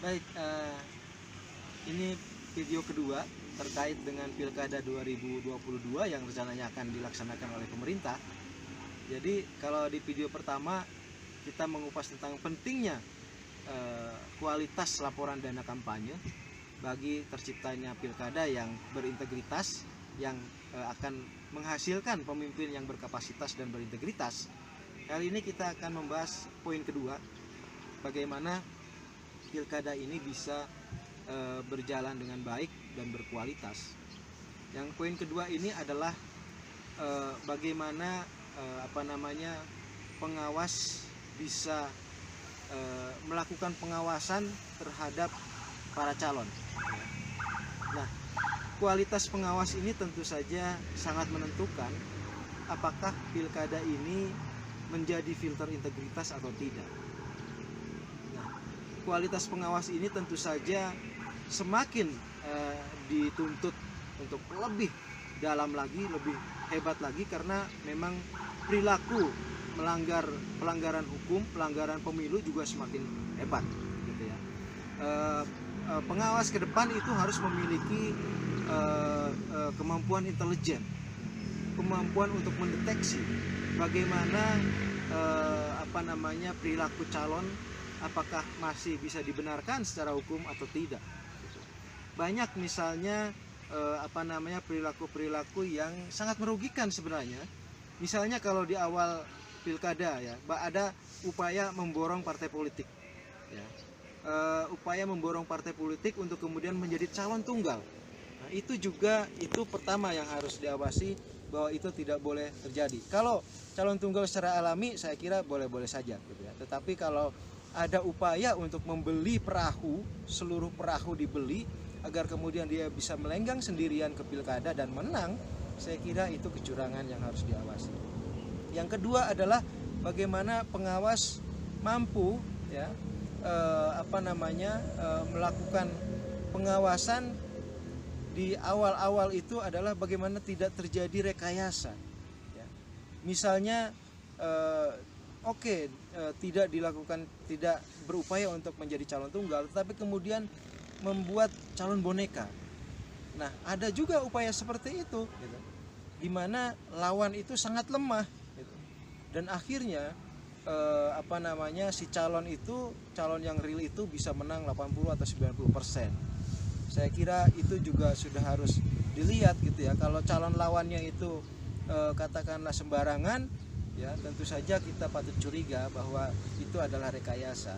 Baik, ini video kedua terkait dengan Pilkada 2022 yang rencananya akan dilaksanakan oleh pemerintah. Jadi kalau di video pertama kita mengupas tentang pentingnya kualitas laporan dana kampanye bagi terciptanya pilkada yang berintegritas, yang akan menghasilkan pemimpin yang berkapasitas dan berintegritas. Kali ini kita akan membahas poin kedua, bagaimana pilkada ini bisa berjalan dengan baik dan berkualitas. Yang poin kedua ini adalah bagaimana pengawas bisa melakukan pengawasan terhadap para calon. Nah, kualitas pengawas ini tentu saja sangat menentukan apakah pilkada ini menjadi filter integritas atau tidak. Nah, kualitas pengawas ini tentu saja semakin dituntut untuk lebih dalam lagi, lebih hebat lagi, karena memang perilaku pelanggaran hukum, pelanggaran pemilu juga semakin hebat, gitu ya. Pengawas ke depan itu harus memiliki kemampuan intelijen, kemampuan untuk mendeteksi bagaimana perilaku calon, apakah masih bisa dibenarkan secara hukum atau tidak. Banyak misalnya perilaku-perilaku yang sangat merugikan sebenarnya. Misalnya kalau di awal pilkada ya, ada upaya memborong partai politik, ya. Upaya memborong partai politik untuk kemudian menjadi calon tunggal. Nah, itu pertama yang harus diawasi, bahwa itu tidak boleh terjadi. Kalau calon tunggal secara alami saya kira boleh-boleh saja, gitu ya. Tetapi kalau ada upaya untuk membeli perahu, seluruh perahu dibeli agar kemudian dia bisa melenggang sendirian ke pilkada dan menang, saya kira itu kecurangan yang harus diawasi. Yang kedua adalah bagaimana pengawas mampu ya melakukan pengawasan di awal-awal itu adalah bagaimana tidak terjadi rekayasa. Ya. Misalnya tidak berupaya untuk menjadi calon tunggal, tetapi kemudian membuat calon boneka. Nah, ada juga upaya seperti itu, gitu, di mana lawan itu sangat lemah, gitu. Dan akhirnya si calon yang real itu bisa menang 80 atau 90%. Saya kira itu juga sudah harus dilihat, gitu ya. Kalau calon lawannya itu katakanlah sembarangan, ya tentu saja kita patut curiga bahwa itu adalah rekayasa,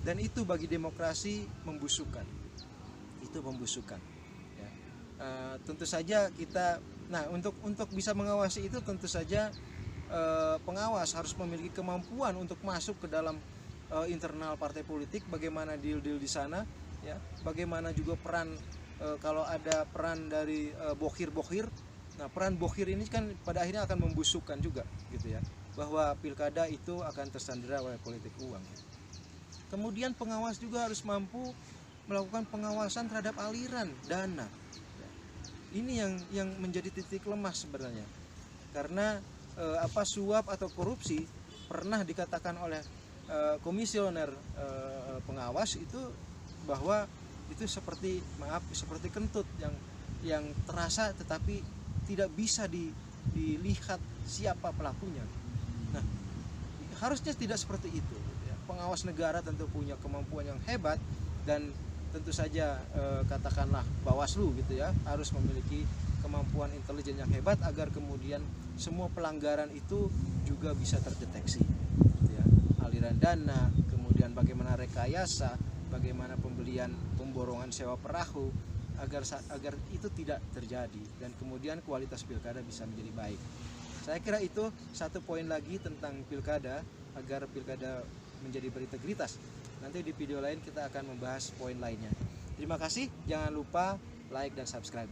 dan itu bagi demokrasi membusukkan. Itu membusukkan. Ya. Tentu saja untuk bisa mengawasi itu tentu saja pengawas harus memiliki kemampuan untuk masuk ke dalam internal partai politik, bagaimana deal-deal di sana, ya, bagaimana juga peran kalau ada peran dari bokhir-bokhir. Nah, peran bokhir ini kan pada akhirnya akan membusukkan juga, gitu ya, bahwa pilkada itu akan tersandera oleh politik uang. Kemudian pengawas juga harus mampu melakukan pengawasan terhadap aliran dana. Ini yang menjadi titik lemah sebenarnya, karena suap atau korupsi pernah dikatakan oleh komisioner pengawas itu bahwa itu seperti kentut yang terasa tetapi tidak bisa dilihat siapa pelakunya. Nah, harusnya tidak seperti itu. Pengawas negara tentu punya kemampuan yang hebat, dan tentu saja katakanlah Bawaslu, gitu ya, harus memiliki kemampuan intelijen yang hebat agar kemudian semua pelanggaran itu juga bisa terdeteksi, gitu ya. Aliran dana, kemudian bagaimana rekayasa, bagaimana pemborongan sewa perahu, agar itu tidak terjadi, dan kemudian kualitas pilkada bisa menjadi baik. Saya kira itu satu poin lagi tentang pilkada, agar pilkada menjadi berintegritas. Nanti di video lain kita akan membahas poin lainnya. Terima kasih, jangan lupa like dan subscribe.